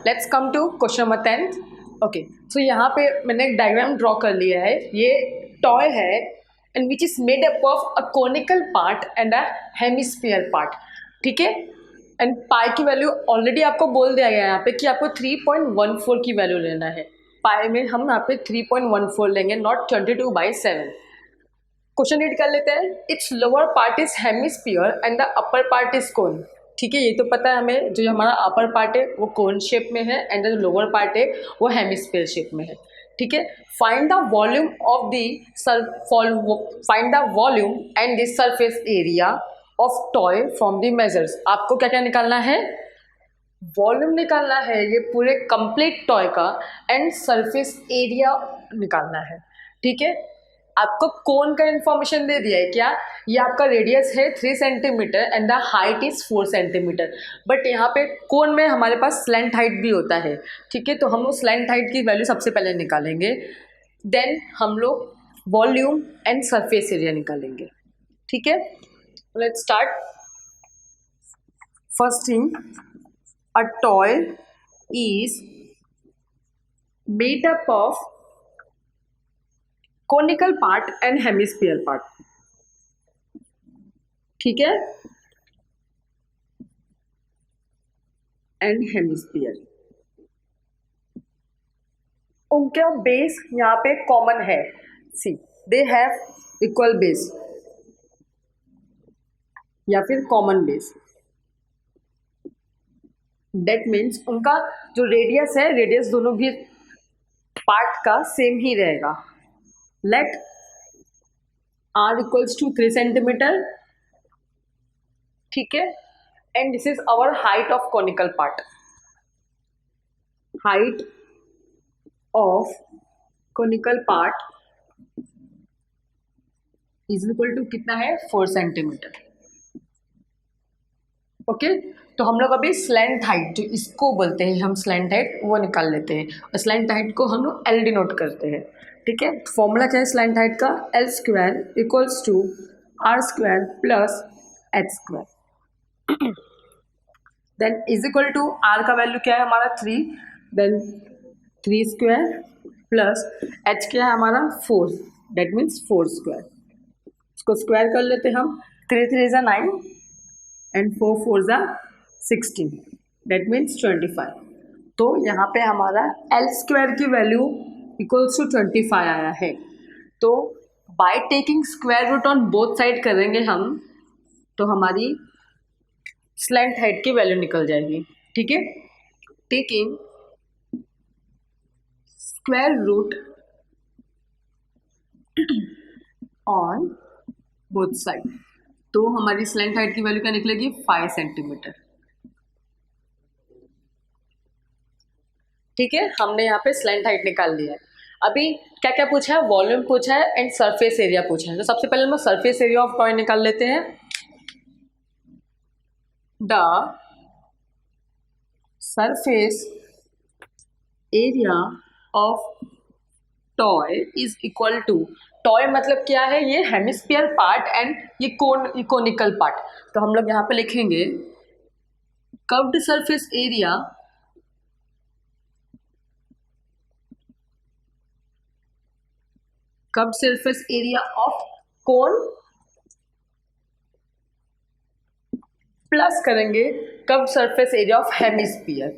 Let's come to question number 10। Okay, so यहाँ पे मैंने एक डायग्राम ड्रॉ कर लिया है। ये टॉय है and which is made up of a conical part and a hemisphere part. ठीक है, एंड पाई की वैल्यू ऑलरेडी आपको बोल दिया गया है यहाँ पे कि आपको 3.14 की वैल्यू लेना है। पाई में हम यहाँ पे 3.14 लेंगे, नॉट 22/7। क्वेश्चन रीड कर लेते हैं। Its lower part is hemisphere and the upper part is cone. ठीक है, ये तो पता है हमें, जो हमारा अपर पार्ट है वो कोन शेप में है एंड जो लोअर पार्ट है वो हेमिस्फीयर शेप में है। ठीक है, find the volume of the find the volume and the surface area of toy from the measures. आपको क्या क्या निकालना है? वॉल्यूम निकालना है ये पूरे कंप्लीट टॉय का, एंड सरफेस एरिया निकालना है। ठीक है, आपको कोन का इन्फॉर्मेशन दे दिया है क्या? ये आपका रेडियस है 3 centimetre and the height is 4 centimetre. But यहाँ पे कोन में हमारे पास स्लैंट हाइट भी होता है। ठीक है, तो हम उस स्लैंट हाइट की वैल्यू सबसे पहले निकालेंगे, देन हम लोग वॉल्यूम एंड सरफेस एरिया निकालेंगे। ठीक है, let's start. First thing, a toy is made up of conical part and hemisphere part। ठीक है, एंड हेमिस्फीयर। उनका बेस यहाँ पे कॉमन है। सी, दे हैव इक्वल बेस या फिर कॉमन बेस। डेट मीन्स उनका जो रेडियस है, रेडियस दोनों भी पार्ट का सेम ही रहेगा। Let r equals to 3 centimetre. ठीक है, and this is our height of conical part. Height of conical part is equal to कितना है? 4 सेंटीमीटर। ओके, तो हम लोग अभी स्लैंट हाइट, जो इसको बोलते हैं हम स्लैंट हाइट, वो निकाल लेते हैं। और स्लैंट हाइट को हम लोग एल डिनोट करते हैं। ठीक है, फॉर्मूला क्या है स्लैंट हाइट का? L square equals to R square plus H square. Then is equal to R का वैल्यू क्या है हमारा? 3, देन 3 स्क्वायर प्लस एच क्या है हमारा? 4, डेट मीन्स 4 स्क्वायर। इसको स्क्वायर कर लेते हैं हम। 3 3 ज़ा 9 एंड 4 4 ज़ा 16, डेट मीन्स 25। तो यहाँ पे हमारा एल स्क्वायर की वैल्यू इक्वल्स टू 25 आया है। तो by taking square root on both side करेंगे हम, तो हमारी स्लैंट हाइट की वैल्यू निकल जाएगी। ठीक है, taking square root on both side, तो हमारी स्लैंट हाइट की वैल्यू क्या निकलेगी? 5 सेंटीमीटर। ठीक है, हमने यहाँ पे स्लैंट हाइट निकाल लिया है। अभी क्या क्या पूछा है? वॉल्यूम पूछा है एंड सरफेस एरिया पूछा है। तो सबसे पहले हम सरफेस एरिया ऑफ टॉय निकाल लेते हैं। The surface area of toy is equal to, toy मतलब क्या है? ये हेमिस्फीयर पार्ट एंड ये कोनिकल पार्ट। तो हम लोग यहाँ पे लिखेंगे curved surface area curved surface area of cone plus करेंगे curved surface area of hemisphere.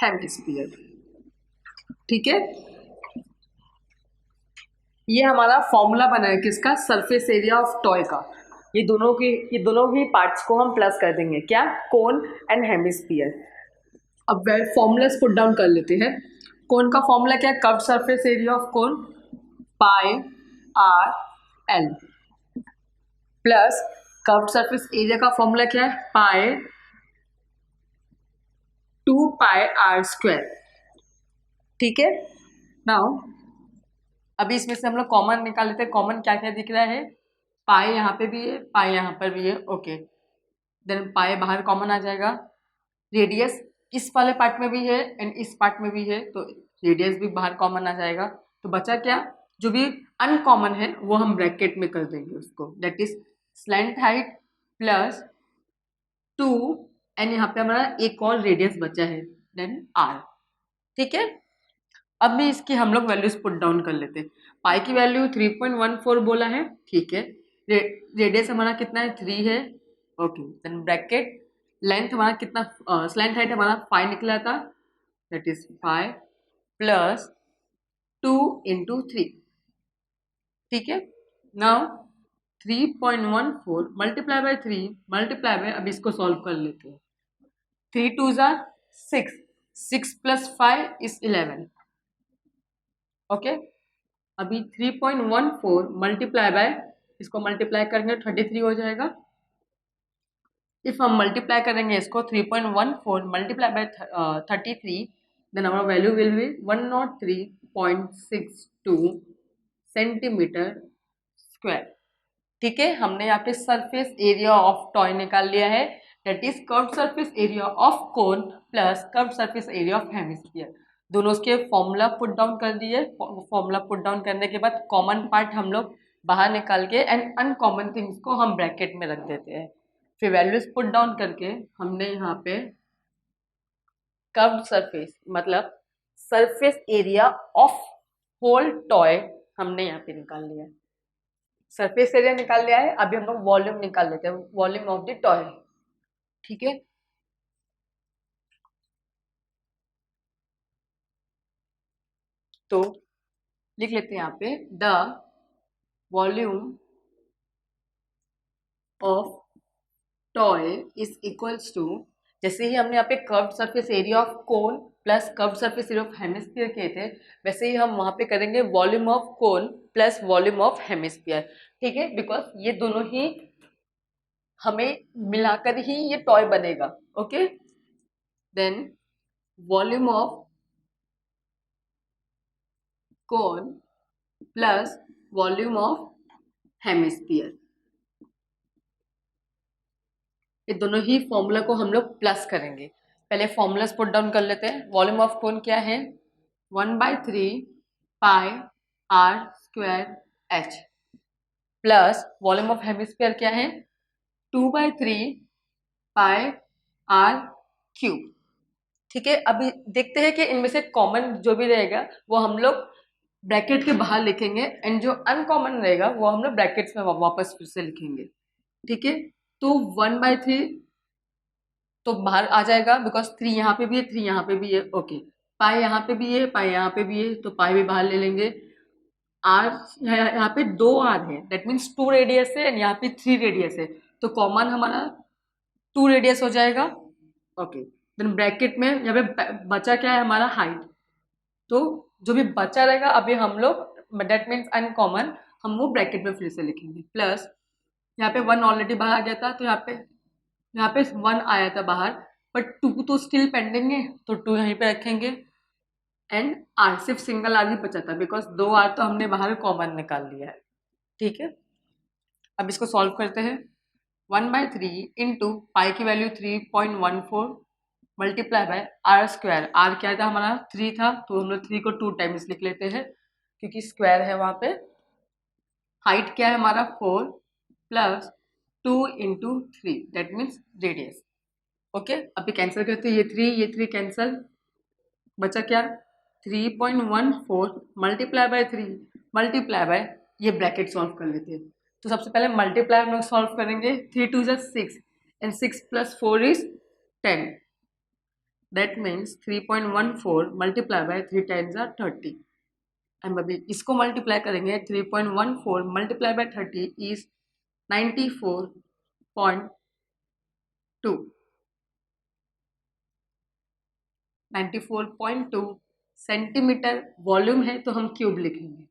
Hemisphere, ठीक है, ये हमारा फॉर्मूला बना है किसका? सरफेस एरिया ऑफ टॉय का। ये दोनों भी पार्ट्स को हम प्लस कर देंगे। क्या? Cone and hemisphere. अब फॉर्मूलास पुट डाउन कर लेते हैं। कोन का फॉर्मूला क्या है? Curved surface area of cone pi R L, plus curved surface area का फॉर्मूला क्या है? पाई 2 पाई आर स्क्वायर। ठीक है, नाउ अभी इसमें से हम लोग कॉमन निकाल लेते हैं। कॉमन क्या क्या दिख रहा है? पाई यहाँ पे भी है, पाई यहाँ पर भी है। ओके, देन पाई बाहर कॉमन आ जाएगा। रेडियस इस वाले पार्ट में भी है एंड इस पार्ट में भी है, तो रेडियस भी बाहर कॉमन आ जाएगा। तो बचा क्या? जो भी अनकॉमन है वो हम ब्रैकेट में कर देंगे उसको, that is slant height plus 2 and यहाँ पे हमारा एक और रेडियस बचा है देन r। ठीक है, अब भी इसकी हम लोग वैल्यूज पुट डाउन कर लेते हैं। पाई की वैल्यू 3.14 बोला है, ठीक है। रेडियस हमारा कितना है 3 है, ओके। देन ब्रैकेट लेंथ हमारा कितना, स्लैंट हाइट हमारा 5 निकला था, दैट इज 5 प्लस 2 इंटू 3। ठीक है, now 3.14 multiply by 3 multiply by, अब इसको सॉल्व कर लेते हैं। 3 2s are 6, 6 plus 5 is 11, okay. अभी 3.14 मल्टीप्लाई बाय, इसको मल्टीप्लाई करेंगे 33 हो जाएगा। इफ हम मल्टीप्लाई करेंगे इसको 3.14 मल्टीप्लाई बाय 33, देन हमारा value will be 103.62 centimetre square. ठीक है, हमने यहाँ पे सरफेस एरिया ऑफ टॉय निकाल लिया है, that is curved surface area of cone plus curved surface area of hemisphere. दोनों के फॉर्मूला पुट डाउन कर दिए। फॉर्मूला पुट डाउन करने के बाद कॉमन पार्ट हम लोग बाहर निकाल के एंड अनकॉमन थिंग्स को हम ब्रैकेट में रख देते हैं। फिर वैल्यूज पुट डाउन करके हमने यहाँ पे कर्व्ड सरफेस मतलब surface area of whole toy हमने यहाँ पे निकाल लिया है। सरफेस एरिया निकाल लिया है, अभी हम लोग वॉल्यूम निकाल लेते हैं, वॉल्यूम ऑफ द टॉय। ठीक है, तो लिख लेते हैं यहाँ पे the volume of toy is equals to, जैसे ही हमने यहाँ पे curved surface area of cone plus curved surface area of hemisphere किए थे, वैसे ही हम वहाँ पे करेंगे volume of cone plus volume of hemisphere. ठीक है, बिकॉज ये दोनों ही हमें मिलाकर ही ये टॉय बनेगा, okay. Then volume of cone plus volume of hemisphere, ये दोनों ही फॉर्मूला को हम लोग प्लस करेंगे। पहले फॉर्मूलास पुट डाउन कर लेते हैं। वॉल्यूम ऑफ कोन क्या है, 1/3 pi r square h plus volume of hemisphere क्या है 2/3 पाई आर क्यूब। ठीक है, अभी देखते हैं कि इनमें से कॉमन जो भी रहेगा वो हम लोग ब्रैकेट के बाहर लिखेंगे एंड जो अनकॉमन रहेगा वो हम लोग ब्रैकेट्स में वापस फिर से लिखेंगे। ठीक है, तो 1/3 तो बाहर आ जाएगा बिकॉज 3 यहाँ पे भी है, 3 यहाँ पे भी है, ओके। पाई यहाँ पे भी है, पाई यहाँ पे भी है, तो पाई भी बाहर ले लेंगे। आर यहाँ पे 2 आर है, दैट मीन्स 2 रेडियस है एंड यहाँ पे 3 रेडियस है, तो कॉमन हमारा 2 रेडियस हो जाएगा, ओके। देन ब्रैकेट में यहाँ पे बचा क्या है हमारा हाइट, तो जो भी बचा रहेगा अभी हम लोग दैट मीन्स अनकॉमन हम वो ब्रैकेट में फिर से लिखेंगे। प्लस यहाँ पे 1 ऑलरेडी बाहर आ गया था, तो यहाँ पे 1 आया था बाहर, बट 2 तो स्टिल पेंडिंग है, तो 2 यहीं पे रखेंगे एंड आर सिर्फ सिंगल आर ही बचा था बिकॉज 2 आर तो हमने बाहर कॉमन निकाल लिया है। ठीक है, अब इसको सॉल्व करते हैं। 1/3 इंटू पाई की value 3.14 multiply by R square, R क्या था हमारा 3 था, तो हम लोग 3 को 2 टाइम्स लिख लेते हैं क्योंकि स्क्वायर है वहाँ पे। हाइट क्या है हमारा 4 plus 2 into 3 that means radius, okay. अभी कैंसिल करते हैं, ये 3 कैंसिल, बचा क्या 3.14 मल्टीप्लाई बाय 3 मल्टीप्लाई बाय, ये ब्रैकेट सॉल्व कर लेते हैं। तो सबसे पहले मल्टीप्लाई हम लोग सॉल्व करेंगे, 3 2 is 6 and 6 plus 4 is 10, that means 3.14 multiply by 3 times R 30 and अभी इसको मल्टीप्लाई करेंगे 3.14 multiply by 30 is 94.2 94.2 centimetre volume है, तो हम क्यूब लिखेंगे।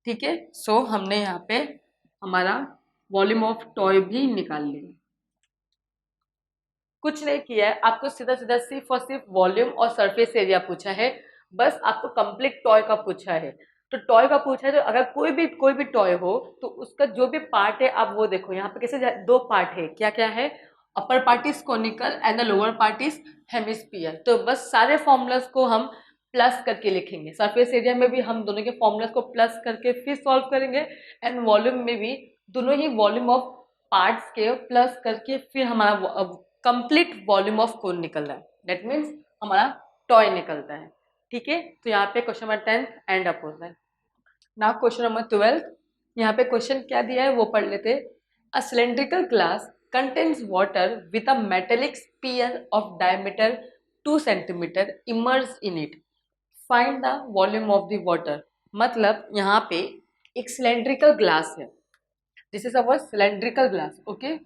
ठीक है, सो हमने यहाँ पे हमारा वॉल्यूम ऑफ टॉय भी निकाल लिया। कुछ नहीं किया है, आपको सीधा सीधा सिर्फ और सिर्फ वॉल्यूम और सरफेस एरिया पूछा है, बस आपको कंप्लीट टॉय का पूछा है। तो टॉय का पूछा है, तो अगर कोई भी टॉय हो तो उसका जो भी पार्ट है आप वो देखो, यहाँ पे कैसे 2 पार्ट है, क्या क्या है, अपर part is conical and the lower part is hemisphere. तो बस सारे फॉर्मूलाज को हम प्लस करके लिखेंगे। सरफेस एरिया में भी हम दोनों के फॉर्मूलाज को प्लस करके फिर सॉल्व करेंगे एंड वॉल्यूम में भी दोनों ही वॉल्यूम ऑफ पार्ट्स के प्लस करके फिर हमारा कंप्लीट वॉल्यूम ऑफ कोन निकल रहा है, दैट मीन्स हमारा टॉय निकलता है। ठीक है, तो यहाँ पे क्वेश्चन नंबर 10 एंड अप होता है। नाउ क्वेश्चन नंबर 12, यहाँ पे क्वेश्चन क्या दिया है वो पढ़ लेते। A cylindrical glass contains water with a metallic sphere of diameter 2 centimetre immerse in it, find the volume of the water. मतलब यहाँ पे एक सिलेंड्रिकल ग्लास है, this is our cylindrical glass, okay.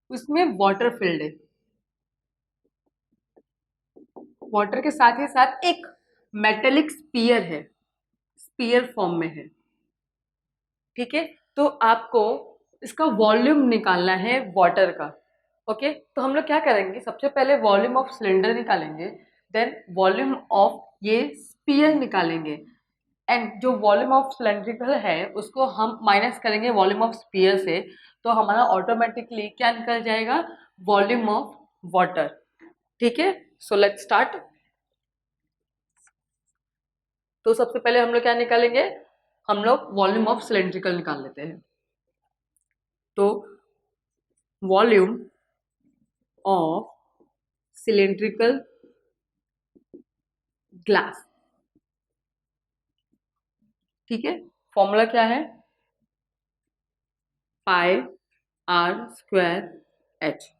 उसमें वाटर फिल्ड है, water के साथ ही साथ एक मेटेलिक स्पीयर है, स्पीयर फॉर्म में है। ठीक है, तो आपको इसका वॉल्यूम निकालना है वाटर का। ओके, तो हम लोग क्या करेंगे, सबसे पहले वॉल्यूम ऑफ सिलेंडर निकालेंगे, देन वॉल्यूम ऑफ ये स्पीयर निकालेंगे, एंड जो वॉल्यूम ऑफ सिलेंड्रिकल है उसको हम माइनस करेंगे वॉल्यूम ऑफ स्पीयर से, तो हमारा ऑटोमेटिकली क्या निकल जाएगा, वॉल्यूम ऑफ वाटर। ठीक है, सो लेट्स स्टार्ट। तो सबसे पहले हम लोग क्या निकालेंगे, हम लोग वॉल्यूम ऑफ सिलेंड्रिकल निकाल लेते हैं। तो वॉल्यूम ऑफ सिलेंड्रिकल ग्लास, ठीक है, फॉर्मूला क्या है, पाई आर स्क्वायर एच।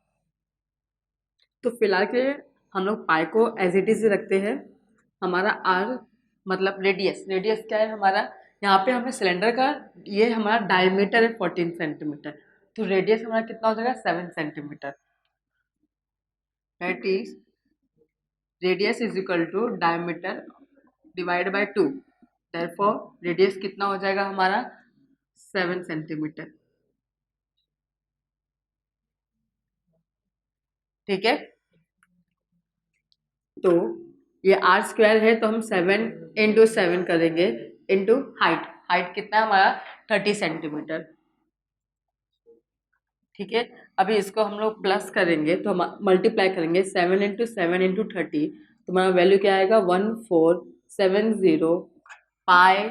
तो फिलहाल के लिए हम लोग पाई को एज इट इज रखते हैं। हमारा आर मतलब रेडियस, रेडियस क्या है हमारा, यहाँ पे हमें सिलेंडर का ये हमारा डायमीटर है 14 सेंटीमीटर, तो रेडियस हमारा कितना हो जाएगा 7 centimetre. That is radius is equal to diameter divide by 2, therefore radius कितना हो जाएगा हमारा 7 सेंटीमीटर। ठीक है, तो ये आर स्क्वायर है तो हम 7 इंटू 7 करेंगे इंटू हाइट, हाइट कितना है हमारा 30 सेंटीमीटर। ठीक है, अभी इसको हम लोग प्लस करेंगे तो हम मल्टीप्लाई करेंगे 7 इंटू 7 इंटू 30, तो हमारा वैल्यू क्या आएगा 1470 पाई,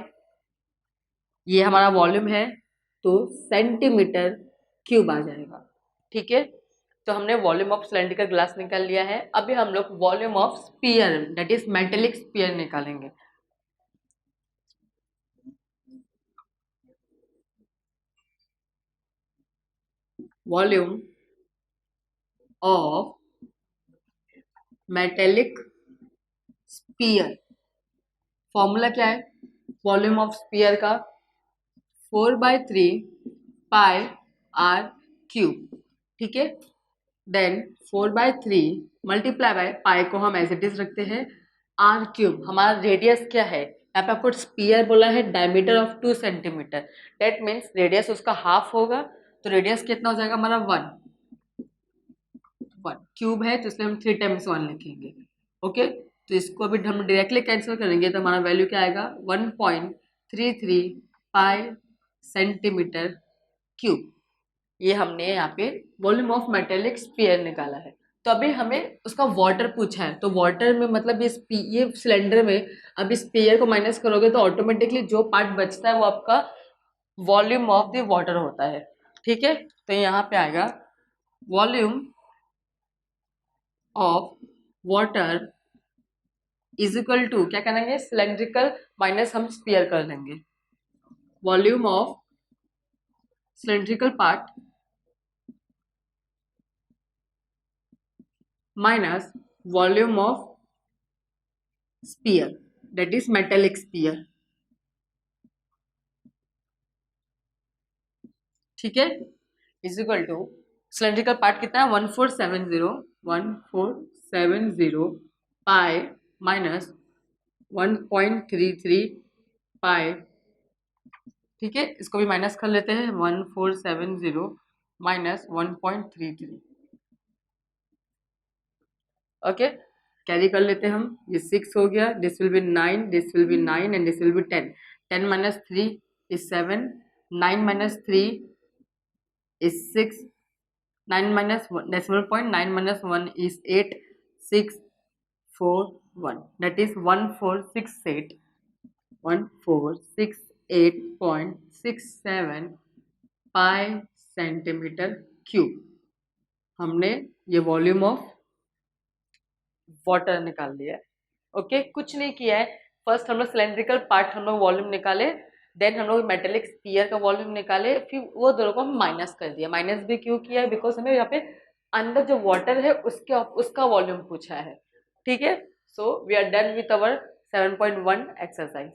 ये हमारा वॉल्यूम है, तो सेंटीमीटर क्यूब आ जाएगा। ठीक है, तो हमने वॉल्यूम ऑफ सिलेंड्रिकल ग्लास निकाल लिया है। अभी हम लोग volume of sphere that is metallic sphere निकालेंगे। Volume of metallic sphere, formula क्या है, वॉल्यूम ऑफ स्पीयर का 4/3 पाई आर क्यूब। ठीक है, देन 4/3 मल्टीप्लाई बाय पाई को हम एज इट इज रखते हैं, आर क्यूब हमारा रेडियस क्या है, यहाँ पे आपको स्पीयर बोला है diameter of 2 centimetre, that means radius उसका हाफ होगा, तो रेडियस कितना हो जाएगा हमारा 1 क्यूब है, तो इसलिए हम 3 टाइम्स 1 लिखेंगे। ओके, तो इसको अभी हम डायरेक्टली कैंसिल करेंगे तो हमारा वैल्यू क्या आएगा 1.33 पाई सेंटीमीटर क्यूब। ये हमने यहाँ पे वॉल्यूम ऑफ मेटेलिक स्फीयर निकाला है। तो अभी हमें उसका वाटर पूछा है, तो वाटर में मतलब ये सिलेंडर में अब इस स्फीयर को माइनस करोगे तो ऑटोमेटिकली जो पार्ट बचता है वो आपका वॉल्यूम ऑफ द वाटर होता है। ठीक है, तो यहाँ पे आएगा volume of water is equal to क्या करेंगे, सिलेंड्रिकल माइनस हम स्फीयर कर लेंगे, volume of cylindrical part minus volume of sphere that is metallic sphere। ठीक है, is equal to cylindrical part कितना है 1470 पाई माइनस 1.33 पाई। ठीक है, इसको भी माइनस कर लेते हैं 1470 माइनस 1.33। ओके, कैरी कर लेते हैं हम, ये 6 हो गया, this will be 9, this will be 9 and this will be 10, 10 minus 3 is 7, 9 minus 3 is 6, 9 minus 1 decimal point, 9 minus 1 is 8, 6 4 1, that is 1468 8.67 pi centimetre cube. हमने ये वॉल्यूम ऑफ वाटर निकाल लिया है। ओके, कुछ नहीं किया है। फर्स्ट हम लोग सिलेंड्रिकल पार्ट हम लोग वॉल्यूम निकाले, देन हम लोग मेटेलिक स्फीयर का वॉल्यूम निकाले, फिर वो दोनों को हम माइनस कर दिया। माइनस भी क्यों किया है? बिकॉज हमें यहाँ पे अंदर जो वाटर है उसका वॉल्यूम पूछा है। ठीक है, so we are done with our 7.1 exercise.